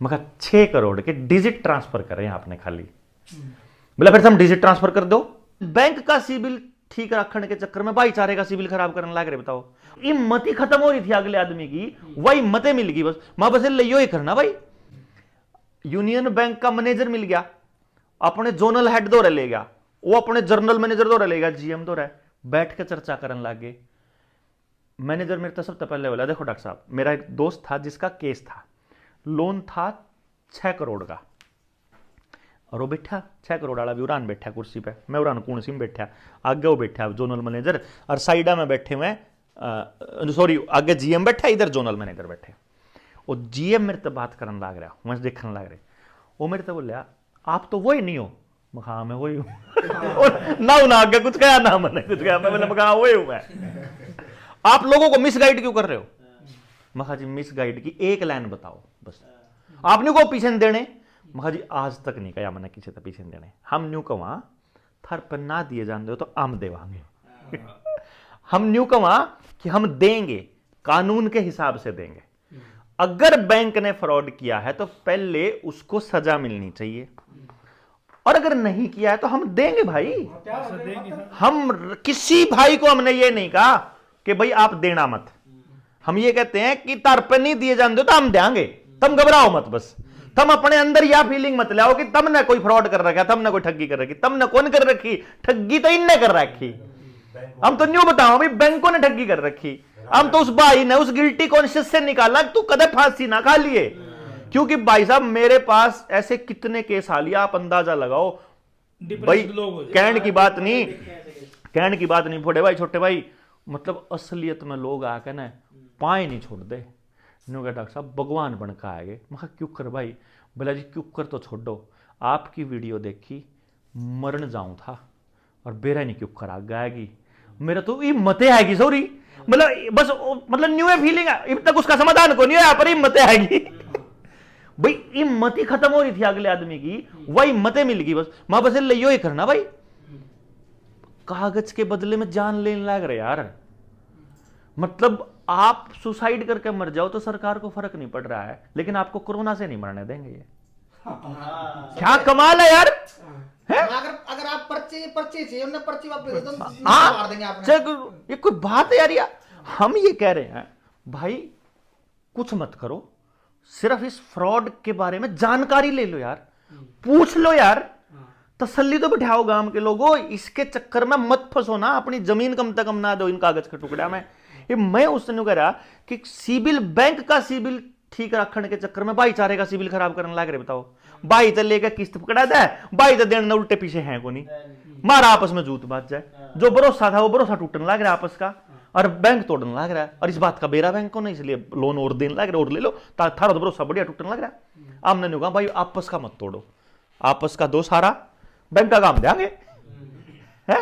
मैं कहा 6 करोड़ के डिजिट ट्रांसफर करे आपने खाली। बोला फिर हम डिजिट ट्रांसफर कर दो। बैंक का सिबिल ठीक रखने के चक्कर में भाईचारे का सिबिल खराब करने लग रहे। बताओ, ये मती खत्म हो रही थी अगले आदमी की, वही मते मिल गई बस। मां बस लियो ही करना भाई। यूनियन बैंक का मैनेजर मिल गया, अपने जोनल हेड दो ले गया, वो अपने जर्नल मैनेजर दो ले गया, जीएम दो बैठ के चर्चा करने लगे। मैनेजर मेरे तो सबसे पहले बोला, देखो डॉक्टर साहब, मेरा एक दोस्त था जिसका केस था, लोन था 6 करोड़ का, और वो बैठा 6 करोड़ वाला भी उरान बैठा कुर्सी पे, मैं उरान कुर्सी में बैठा, आगे वो बैठा जोनल मैनेजर, और साइडा में बैठे हुए सॉरी आगे जीएम बैठा, इधर जोनल मैनेजर बैठे। वो जीएम मेरे से बात करने लग रहा, वहां देखने लग रहे। वो मेरे से बोलिया, आप तो वही नहीं हो? हाँ मैं वही हूँ। ना आगे कुछ कहा, ना मैंने कुछ कहा, मैं कहा वही हूँ मैं। आप लोगों को मिसगाइड क्यों कर रहे हो? मखा जी मिसगाइड की एक लाइन बताओ बस, आपने को पीछे देने? मखा जी आज तक नहीं कहा मैंने किसी से पीछे देने, हम न्यू कवा थर पर ना दिए जान दो तो हम देवांगे। हम न्यू कवा कि हम देंगे, कानून के हिसाब से देंगे। अगर बैंक ने फ्रॉड किया है तो पहले उसको सजा मिलनी चाहिए, और अगर नहीं किया है तो हम देंगे भाई। हम किसी भाई को हमने ये नहीं कहा कि भाई आप देना मत, हम ये कहते हैं कि तार पे नहीं दिए जाते तो हम देंगे, तुम घबराओ मत। बस तुम अपने अंदर यह फीलिंग मत लाओ कि तुमने कोई फ्रॉड कर रखा, तुमने कोई ठगी कर रखी। तुमने कौन कर रखी ठगी? तो इनने कर रखी। हम तो न्यू बताओ भाई, बैंकों ने ठगी कर रखी। हम तो उस भाई ने उस गिल्टी कॉन्शियस से निकाला, तू कदे फांसी ना खा लिए। क्योंकि भाई साहब मेरे पास ऐसे कितने केस आ लिया, आप अंदाजा लगाओ भाई। कहने की बात नहीं, कहने की बात नहीं बड़े भाई छोटे भाई, मतलब असलियत में लोग आके ना पाए नहीं छोड़ दे। डॉक्टर साहब भगवान बन के आएंगे। मैं क्यों कर भाई? बोला जी क्यों कर तो छोड़ो, आपकी वीडियो देखी मरण जाऊं था, और बेरा नहीं क्यों कर आएगी, मेरा तो ये मते आएगी सॉरी, मतलब बस मतलब न्यू फीलिंग है, अब तक उसका समाधान को नहीं है, पर मते आएगी। भाई ये मती खत्म हो रही थी अगले आदमी की, वही मते मिल गई बस। मां बस लियो ही करना भाई। कागज के बदले में जान लेने लग रहे यार। मतलब आप सुसाइड करके मर जाओ तो सरकार को फर्क नहीं पड़ रहा है, लेकिन आपको कोरोना से नहीं मरने देंगे ये। क्या कमाल है यार। अगर आप पर्ची चाहिए उन्हें पर्ची वापस दे दो, मार देंगे आपने। ये कोई बात है यार? हम ये कह रहे हैं भाई कुछ मत करो, सिर्फ इस फ्रॉड के बारे में जानकारी ले लो यार, पूछ लो यार, तसल्ली तो बिठाओ गांव के लोगों। इसके चक्कर में मत फंसो ना, अपनी जमीन कम से कम ना दो इन कागज के टुकड़ा में। ये मैं उसने कह रहा कि सिबिल, बैंक का सिबिल ठीक रखने के चक्कर में भाईचारे का सिबिल खराब करने लग रहे। बताओ, भाई तो लेकर किस्त पकड़ा दे, भाई तो देने उल्टे पीछे हैं को नहीं, मारा आपस में जूत बात जाए। जो भरोसा था वो भरोसा टूटने लग रहा है आपस का, और बैंक तोड़ने लग रहा है। और इस बात का बेरा बैंक को नहीं, इसलिए लोन और देने लग रहा, और ले लो, थारा तो भरोसा बढ़िया टूटने लग रहा है। हमने नहीं कहा भाई आपस का मत तोड़ो, आपस का दो सारा, बैंक का काम देंगे है।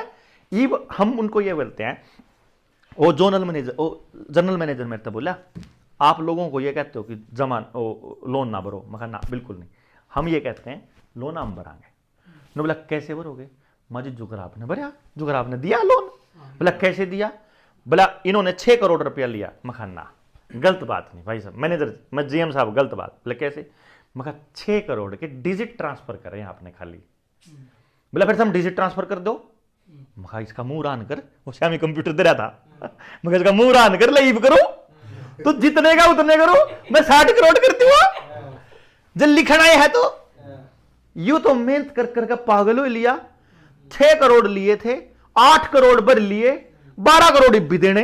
हम उनको ये बोलते हैं, वो जनरल मैनेजर मेरे तो बोला, आप लोगों को ये कहते हो कि जमा लोन ना भरो। मैं ना बिल्कुल नहीं, हम ये कहते हैं लोन हम भरांगे। ने बोला कैसे भरोगे? माजी जुगर आपने भरा, जुगर आपने दिया लोन। बोला कैसे दिया? बोला इन्होंने 6 करोड़ रुपया लिया। मैं ना गलत बात नहीं भाई साहब, मैनेजर मैं जीएम साहब गलत बात। बोले कैसे? मैं 6 करोड़ के डिजिट ट्रांसफर करें आपने खाली। बोला फिर हम डिजिट ट्रांसफर कर दो। मैं इसका मुंह रान कर, वो श्यामी कंप्यूटर दे रहा था, मैं इसका मुंह रान कर लीव करो, तो जितने का उतने करो, मैं 60 करोड़ करती हूँ जब लिखना है तो। यू तो मेहनत कर करके पागल हो लिया। 6 करोड़ लिए थे, 8 करोड़ भर लिए, 12 करोड़ भी देने।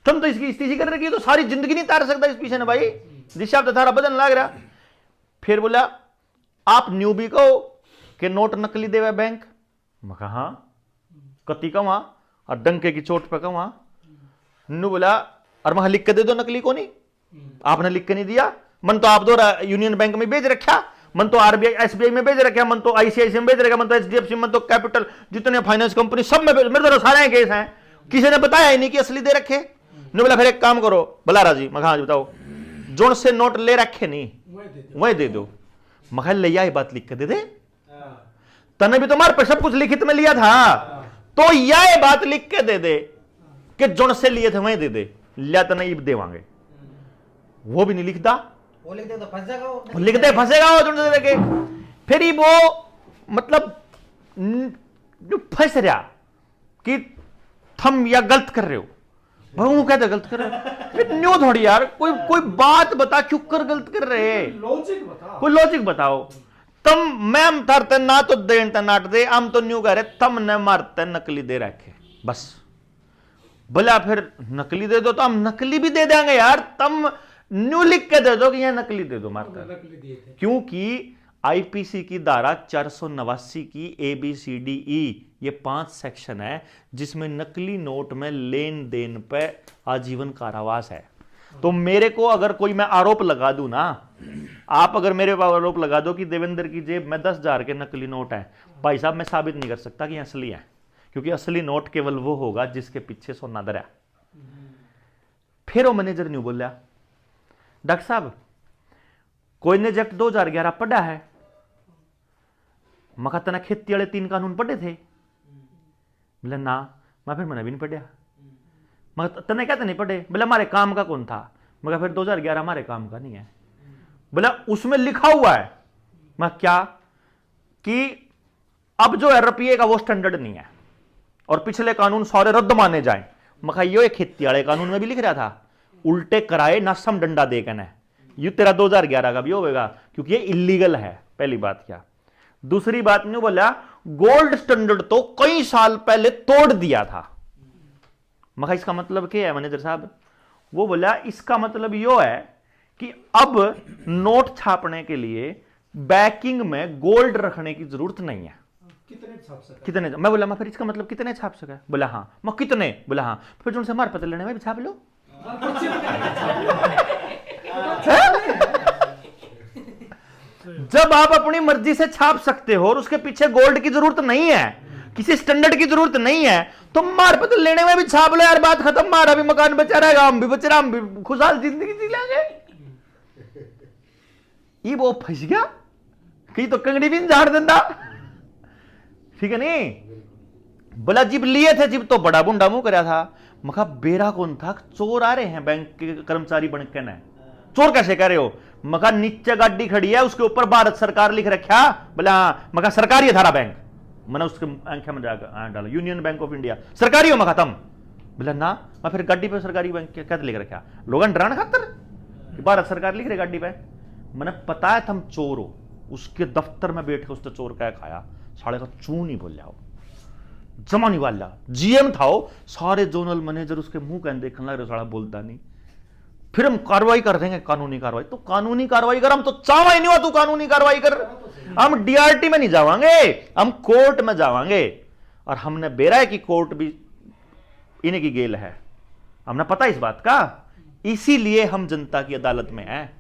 तुम तो इसकी स्थिति कर रखी, तो सारी जिंदगी नहीं तार सकता इस पीछे ना भाई, जिस आप तो थारा बदन लग रहा। फिर बोला आप न्यू भी कहो कि नोट नकली देवे बैंक। मैं कहा हाँ कति कमा, और डंके की चोट पे कमा। नु बोला और वहां लिख के दे दो नकली को नहीं, आपने लिख के नहीं दिया। मन तो आप दो यूनियन बैंक में भेज रखा, मन तो आरबीआई एसबीआई में भेज रखा, मन तो आईसीआईसीआई में भेज रखा, मन तो एचडीएफसी, मन तो कैपिटल, जितने फाइनेंस कंपनी सब में मेरे तो सारे केस हैं, किसी ने बताया ही नहीं कि असली दे रखे। ने बोला फिर एक काम करो बलारा जी, मैं हाँ बताओ, जोन से नोट ले रखे नहीं वही दे दो। मखा लिया ये बात लिख के दे दे, तने भी तुम्हारे पर सब कुछ लिखित में लिया था, तो यह बात लिख के दे दे कि जोन से लिए थे वही दे दे, लिया तो नहीं देवांगे। वो भी नहीं लिखता, वो लिख दे तो फंस जाएगा, वो लिखते फंसेगा वो दे के, फिर ही वो मतलब जो फंस रहा कि थम या गलत कर रहे हो, वो कहते गलत कर रहे हो, न्यू थोड़ी यार, कोई बात बता क्यों कर गलत कर रहे हैं, लॉजिक बता, कोई लॉजिक बताओ। तम मैम थरते ना तो देन त नाट दे, हम तो न्यू कह रहे तम न मारते नकली दे रखे बस। बोला फिर नकली दे दो तो हम नकली भी दे देंगे यार, तम न्यू लिख के दे दो कि यह नकली दे दो मारता, नकली दिए थे। क्योंकि आईपीसी की धारा 489 की ABCDE ये 5 सेक्शन है जिसमें नकली नोट में लेन देन पे आजीवन कारावास है। तो मेरे को अगर कोई मैं आरोप लगा दूं ना, आप अगर मेरे पर आरोप लगा दो कि देवेंद्र की जेब में 10,000 के नकली नोट है, भाई साहब मैं साबित नहीं कर सकता कि असली है, क्योंकि असली नोट केवल वो होगा जिसके पीछे सोना धरा। फिर वो मैनेजर नहीं बोलिया, डॉक्टर साहब कोई ने जब 2011 पढ़ा है, मका तना खेती वाले 3 कानून पढ़े थे, बोले ना, मैं फिर मैंने भी नहीं पढ़ा, मगर तने क्या नहीं पढ़े, बोले हमारे काम का कौन था, मगर फिर 2011 हमारे काम का नहीं है, बोला उसमें लिखा हुआ है, मैं क्या कि अब जो RPA का वो स्टैंडर्ड नहीं है और पिछले कानून सारे रद्द माने जाएं। मखा यो एक खेती वाले कानून में भी लिख रहा था, उल्टे कराए ना सम डंडा दे के, ये तेरा 2011 का भी होगा क्योंकि ये इलीगल है, पहली बात क्या। दूसरी बात नहीं बोला, गोल्ड स्टैंडर्ड तो कई साल पहले तोड़ दिया था। मखा इसका मतलब क्या है मैनेजर साहब, वो बोला इसका मतलब यो है कि अब नोट छापने के लिए बैकिंग में गोल्ड रखने की जरूरत नहीं है। कितने छाप सका, कितने, मैं बोला मैं फिर इसका मतलब कितने छाप सका, बोला हाँ, मैं कितने, बोला हाँ, फिर जो हमारे पता लेने में भी छाप लो। जब आप अपनी मर्जी से छाप सकते हो और उसके पीछे गोल्ड की जरूरत नहीं है, किसी स्टैंडर्ड की जरूरत नहीं है, तो मार पता लेने में भी छाप लो यार, बात खत्म, मारा भी मकान बचा रहेगा, हम भी बच रहा, हम भी खुशहाल जिंदगी जी लेंगे। ये वो फंस गया कि तो कंगड़ी भी झाड़ देता, ठीक है नहीं। बोला जिब लिए थे जिब तो बड़ा बुंडा मुंह कराया था, मखा बेरा कौन था, चोर आ रहे हैं बैंक के कर्मचारी बन के ना, चोर कैसे कह रहे हो, मका नीचे गाड़ी खड़ी है उसके ऊपर भारत सरकार लिख रखा, बोला हाँ, मका सरकारी है थारा बैंक, मैंने उसके आंखें में जाकर डाला यूनियन बैंक ऑफ इंडिया, सरकारी हो मका तुम, बोला ना, मैं फिर गाड़ी पे सरकारी बैंक क्या लिख रखा, लोग डराने खातर कि भारत सरकार लिख रही गाड़ी पे, मैंने पता है तुम चोर हो, उसके दफ्तर में बैठ के उसने चोर क्या खाया, साढ़े का चू नहीं बोल जाओ, जमा नहीं वाला GM था वो, सारे जोनल मैनेजर उसके मुंह कहने देखने लग रहे, साला बोलता नहीं, फिर हम कार्रवाई कर देंगे, कानूनी कार्रवाई, तो कानूनी कार्रवाई कर, हम तो चावा ही नहीं हुआ तू कानूनी कार्रवाई कर, हम DRT में नहीं जावांगे, हम कोर्ट में जावांगे, और हमने बेरा है कि कोर्ट भी इन्हीं की गेल है, हमने पता इस बात का, इसीलिए हम जनता की अदालत में हैं।